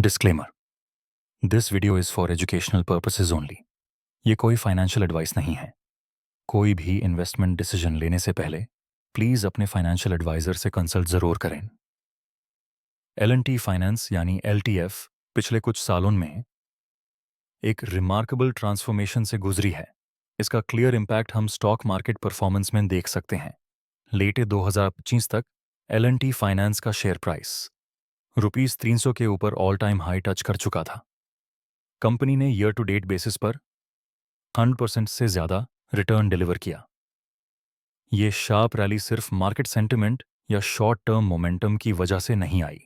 Disclaimer, this video is for educational purposes only. ये कोई financial advice नहीं है। कोई भी इन्वेस्टमेंट डिसीजन लेने से पहले प्लीज़ अपने फाइनेंशियल एडवाइज़र से कंसल्ट ज़रूर करें। L&T फाइनेंस यानी LTF पिछले कुछ सालों में एक रिमार्केबल ट्रांसफॉर्मेशन से गुजरी है। इसका क्लियर इम्पैक्ट हम स्टॉक मार्केट परफॉर्मेंस में देख सकते हैं। लेटे 2025 तक L&T फाइनेंस का शेयर प्राइस ₹300 के ऊपर ऑल टाइम हाई टच कर चुका था। कंपनी ने ईयर टू डेट बेसिस पर 100% से ज़्यादा रिटर्न डिलीवर किया। ये शार्प रैली सिर्फ मार्केट सेंटिमेंट या शॉर्ट टर्म मोमेंटम की वजह से नहीं आई।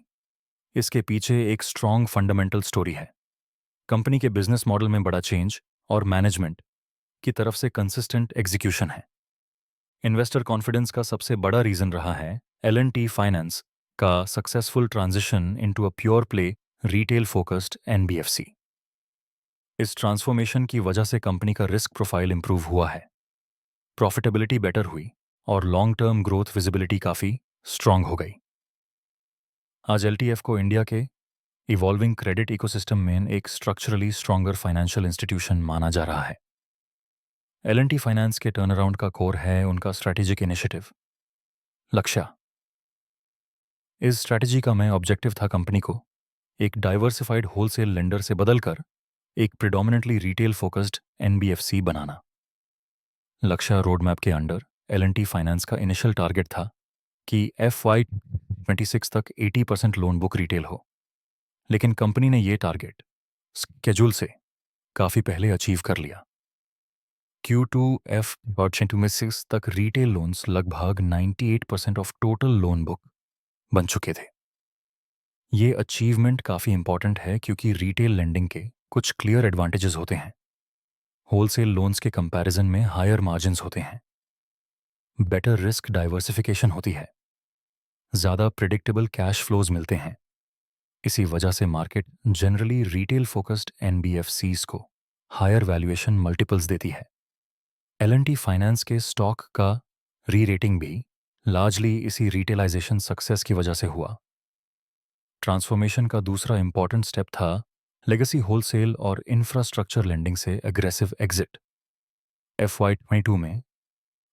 इसके पीछे एक स्ट्रॉन्ग फंडामेंटल स्टोरी है। कंपनी के बिजनेस मॉडल में बड़ा चेंज और मैनेजमेंट की तरफ से कंसिस्टेंट एग्जीक्यूशन है। इन्वेस्टर कॉन्फिडेंस का सबसे बड़ा रीजन रहा है L&T फाइनेंस का successful transition into a pure play retail focused NBFC। इस ट्रांसफॉर्मेशन की वजह से कंपनी का रिस्क प्रोफाइल इंप्रूव हुआ है, प्रॉफिटेबिलिटी बेटर हुई और लॉन्ग टर्म ग्रोथ विजिबिलिटी काफ़ी स्ट्रांग हो गई। आज LTF को इंडिया के इवॉल्विंग क्रेडिट इकोसिस्टम में एक स्ट्रक्चरली स्ट्रॉन्गर फाइनेंशियल इंस्टीट्यूशन माना जा रहा है। L&T फाइनेंस के टर्नअराउंड का कोर है उनका स्ट्रैटेजिक इनिशिएटिव लक्ष्य। इस स्ट्रैटेजी का मैं ऑब्जेक्टिव था कंपनी को एक डाइवर्सिफाइड होलसेल लेंडर से बदलकर एक प्रिडोमिनेंटली रिटेल फोकस्ड NBFC बनाना। लक्ष्य रोड मैप के अंडर L&T फाइनेंस का इनिशियल टारगेट था कि FY26 तक 80% लोन बुक रिटेल हो, लेकिन कंपनी ने ये टारगेट स्केड्यूल से काफ़ी पहले अचीव कर लिया। Q2 FY26 तक रिटेल लोन्स लगभग 98% ऑफ टोटल लोन बुक बन चुके थे। ये अचीवमेंट काफ़ी इंपॉर्टेंट है क्योंकि रिटेल लेंडिंग के कुछ क्लियर एडवांटेजेस होते हैं। होलसेल लोन्स के कंपैरिजन में हायर मार्जिन्स होते हैं, बेटर रिस्क डाइवर्सिफिकेशन होती है, ज़्यादा प्रिडिक्टेबल कैश फ्लोज मिलते हैं। इसी वजह से market generally retail focused NBFCs को हायर वैल्यूएशन मल्टीपल्स देती है। L&T फाइनेंस के स्टॉक का री रेटिंग भी लार्जली इसी रिटेलाइजेशन सक्सेस की वजह से हुआ। ट्रांसफॉर्मेशन का दूसरा इंपॉर्टेंट स्टेप था लेगेसी होलसेल और इंफ्रास्ट्रक्चर लेंडिंग से एग्रेसिव एग्जिट। FY22 में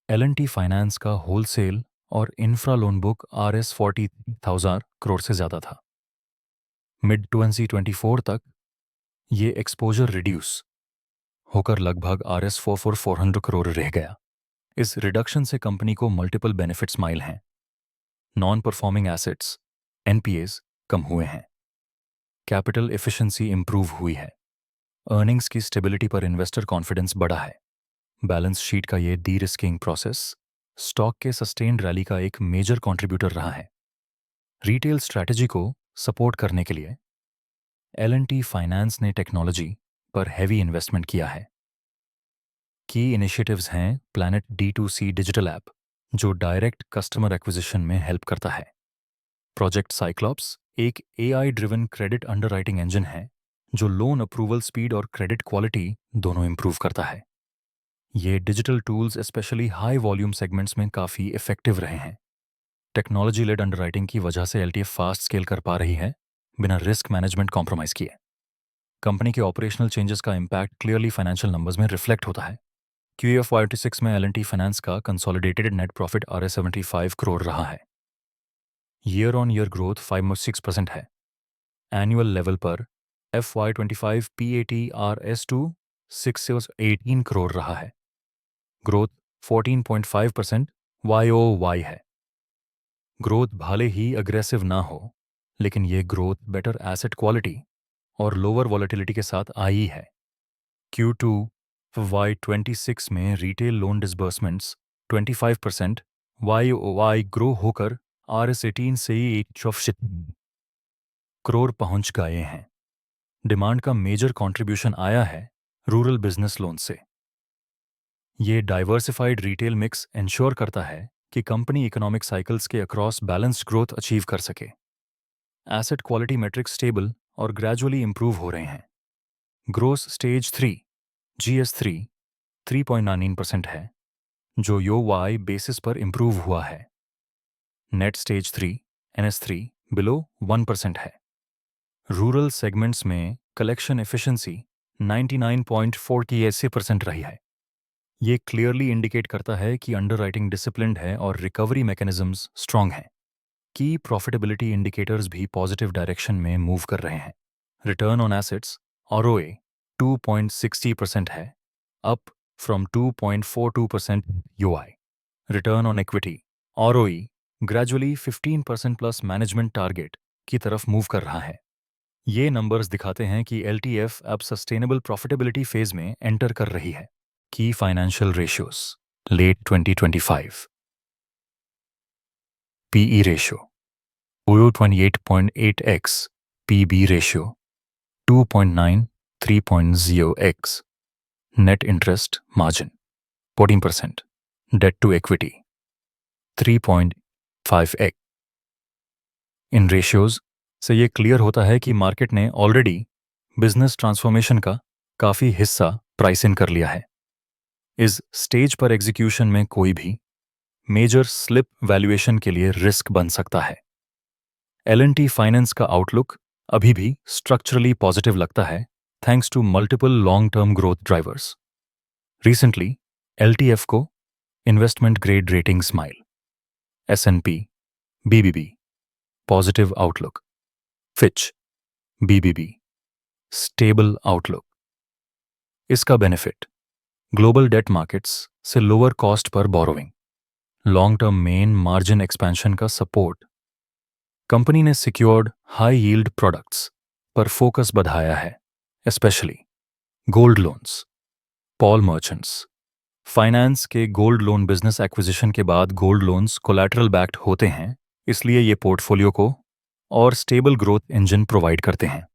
L&T फाइनेंस का होलसेल और infra loan book Rs 40,000 crore से ज़्यादा था। मिड 2024 तक ये एक्सपोजर रिड्यूस होकर लगभग Rs 400 करोड़ रह गया। इस रिडक्शन से कंपनी को मल्टीपल बेनिफिट्स माइल हैं। नॉन परफॉर्मिंग एसेट्स NPAs कम हुए हैं, कैपिटल एफिशिएंसी इंप्रूव हुई है, अर्निंग्स की स्टेबिलिटी पर इन्वेस्टर कॉन्फिडेंस बढ़ा है। बैलेंस शीट का ये डी रिस्किंग प्रोसेस स्टॉक के सस्टेन्ड रैली का एक मेजर कंट्रीब्यूटर रहा है। रिटेल स्ट्रैटेजी को सपोर्ट करने के लिए L&T फाइनेंस ने टेक्नोलॉजी पर हैवी इन्वेस्टमेंट किया है। की इनिशिएटिव्स हैं प्लैनेट D2C डिजिटल ऐप जो डायरेक्ट कस्टमर एक्विजिशन में हेल्प करता है। प्रोजेक्ट साइक्लॉप्स एक AI driven credit underwriting engine है जो लोन अप्रूवल स्पीड और क्रेडिट क्वालिटी दोनों इंप्रूव करता है। ये digital tools specially high volume segments में काफ़ी इफेक्टिव रहे हैं। टेक्नोलॉजी लेड अंडरराइटिंग की वजह से LTF फास्ट स्केल कर पा रही है बिना रिस्क मैनेजमेंट कॉम्प्रोमाइज़ किए। कंपनी के ऑपरेशनल चेंजेस का इम्पैक्ट क्लियरली फाइनेंशियल नंबर्स में रिफ्लेक्ट होता है। QFY26 में L&T फाइनेंस का consolidated net profit Rs 75 crore रहा है। ईयर ऑन ईयर ग्रोथ 5.6% है। एनुअल लेवल पर FY25 PAT Rs 618 करोड़ रहा है। ग्रोथ 14.5% YOY है। ग्रोथ भले ही अग्रेसिव ना हो, लेकिन ये ग्रोथ बेटर एसेट क्वालिटी और लोअर वॉलेटिलिटी के साथ आई है। Q2 FY26 में retail loan disbursements 25% YOY grow होकर Rs 18 से 8 करोड़ पहुंच गए हैं। डिमांड का मेजर कंट्रीब्यूशन आया है रूरल बिजनेस लोन से। ये डाइवर्सिफाइड रिटेल मिक्स इंश्योर करता है कि कंपनी इकोनॉमिक साइकिल्स के अक्रॉस बैलेंस्ड ग्रोथ अचीव कर सके। एसेट क्वालिटी मेट्रिक्स स्टेबल और ग्रेजुअली इंप्रूव हो रहे हैं। ग्रोस स्टेज 3 GS3 3.99% है जो YOY बेसिस पर इंप्रूव हुआ है। नेट स्टेज 3 NS3 बिलो 1% है। रूरल सेगमेंट्स में कलेक्शन एफिशिएंसी 99.48% रही है। ये क्लियरली इंडिकेट करता है कि अंडरराइटिंग डिसिप्लिन्ड है और रिकवरी मैकेनिज्म्स स्ट्रांग हैं। की प्रॉफिटेबिलिटी इंडिकेटर्स भी पॉजिटिव डायरेक्शन में मूव कर रहे हैं। रिटर्न ऑन एसेट्स ROA 2.60% है, up from 2.42% UI। Return on equity ROE gradually 15% plus management target की तरफ मूव कर रहा है। ये नंबर्स दिखाते हैं कि LTF अब सस्टेनेबल प्रॉफिटेबिलिटी फेज में एंटर कर रही है। की financial ratios late 2025 PE ratio 28.8x, PB ratio 2.9, 3.0x, net interest margin 14%, debt to equity 3.5x। इन रेशियोज से ये क्लियर होता है कि मार्केट ने ऑलरेडी बिजनेस ट्रांसफॉर्मेशन का काफ़ी हिस्सा प्राइस इन कर लिया है। इस स्टेज पर एग्जीक्यूशन में कोई भी मेजर स्लिप वैल्यूएशन के लिए रिस्क बन सकता है। L&T फाइनेंस का आउटलुक अभी भी स्ट्रक्चरली पॉजिटिव लगता है, thanks to multiple long term growth drivers. Recently LTF को investment grade rating smile, S&P, BBB positive outlook, Fitch BBB stable outlook. इसका बेनिफिट ग्लोबल डेट मार्केट्स से लोअर कॉस्ट पर borrowing, long term main margin expansion का support. Company ने secured high yield products पर focus बढ़ाया है, specially gold loans. Paul Merchants finance के gold loan business acquisition के बाद गोल्ड लोन्स कोलैटरल बैक्ड होते हैं, इसलिए ये पोर्टफोलियो को और स्टेबल ग्रोथ इंजन प्रोवाइड करते हैं।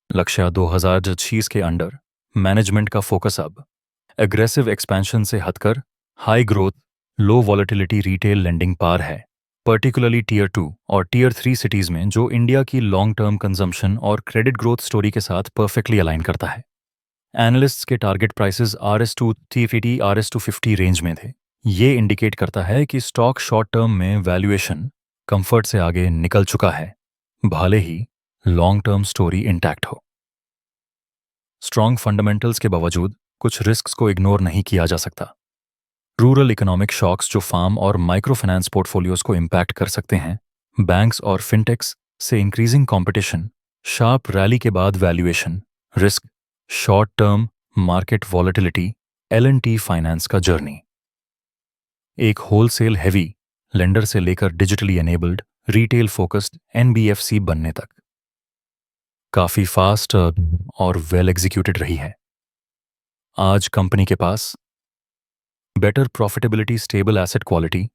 लक्ष्य 2026 के अंडर मैनेजमेंट का फोकस अब एग्रेसिव एक्सपेंशन से हटकर हाई ग्रोथ लो वॉलेटिलिटी रिटेल लेंडिंग पर है, पर्टिकुलरली टीयर 2 और टीयर 3 सिटीज में, जो इंडिया की लॉन्ग टर्म कंजम्पशन और क्रेडिट ग्रोथ स्टोरी के साथ परफेक्टली अलाइन करता है। एनालिस्ट्स के target prices RS230, RS250 range में थे। ये इंडिकेट करता है कि स्टॉक शॉर्ट टर्म में वैल्यूएशन कंफर्ट से आगे निकल चुका है, भले ही लॉन्ग टर्म स्टोरी इंटैक्ट हो। स्ट्रॉन्ग फंडामेंटल्स के बावजूद कुछ रिस्क्स को इग्नोर नहीं किया जा सकता। रूरल इकोनॉमिक शॉक्स जो फार्म और माइक्रो फाइनेंस पोर्टफोलियोज को इम्पैक्ट कर सकते हैं, बैंक्स और फिनटेक्स से इंक्रीजिंग कंपटीशन, शार्प रैली के बाद valuation risk, short term market volatility, L&T finance का जर्नी। एक होलसेल हैवी लेंडर से लेकर digitally enabled retail focused NBFC बनने तक काफी फास्ट और वेल एग्जीक्यूटेड रही है। आज कंपनी के पास better profitability, stable asset quality,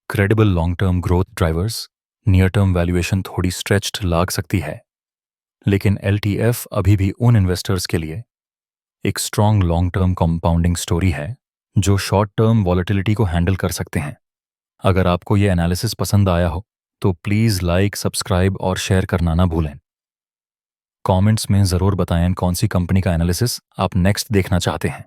credible long term growth drivers. Near term valuation थोड़ी स्ट्रेच्ड लाग सकती है, लेकिन LTF अभी भी उन इन्वेस्टर्स के लिए एक strong long term compounding story है जो शॉर्ट टर्म वॉलेटिलिटी को हैंडल कर सकते हैं। अगर आपको ये एनालिसिस पसंद आया हो तो प्लीज़ लाइक, सब्सक्राइब और शेयर करना ना भूलें। कमेंट्स में ज़रूर बताएं कौन सी कंपनी का एनालिसिस आप नेक्स्ट देखना चाहते हैं।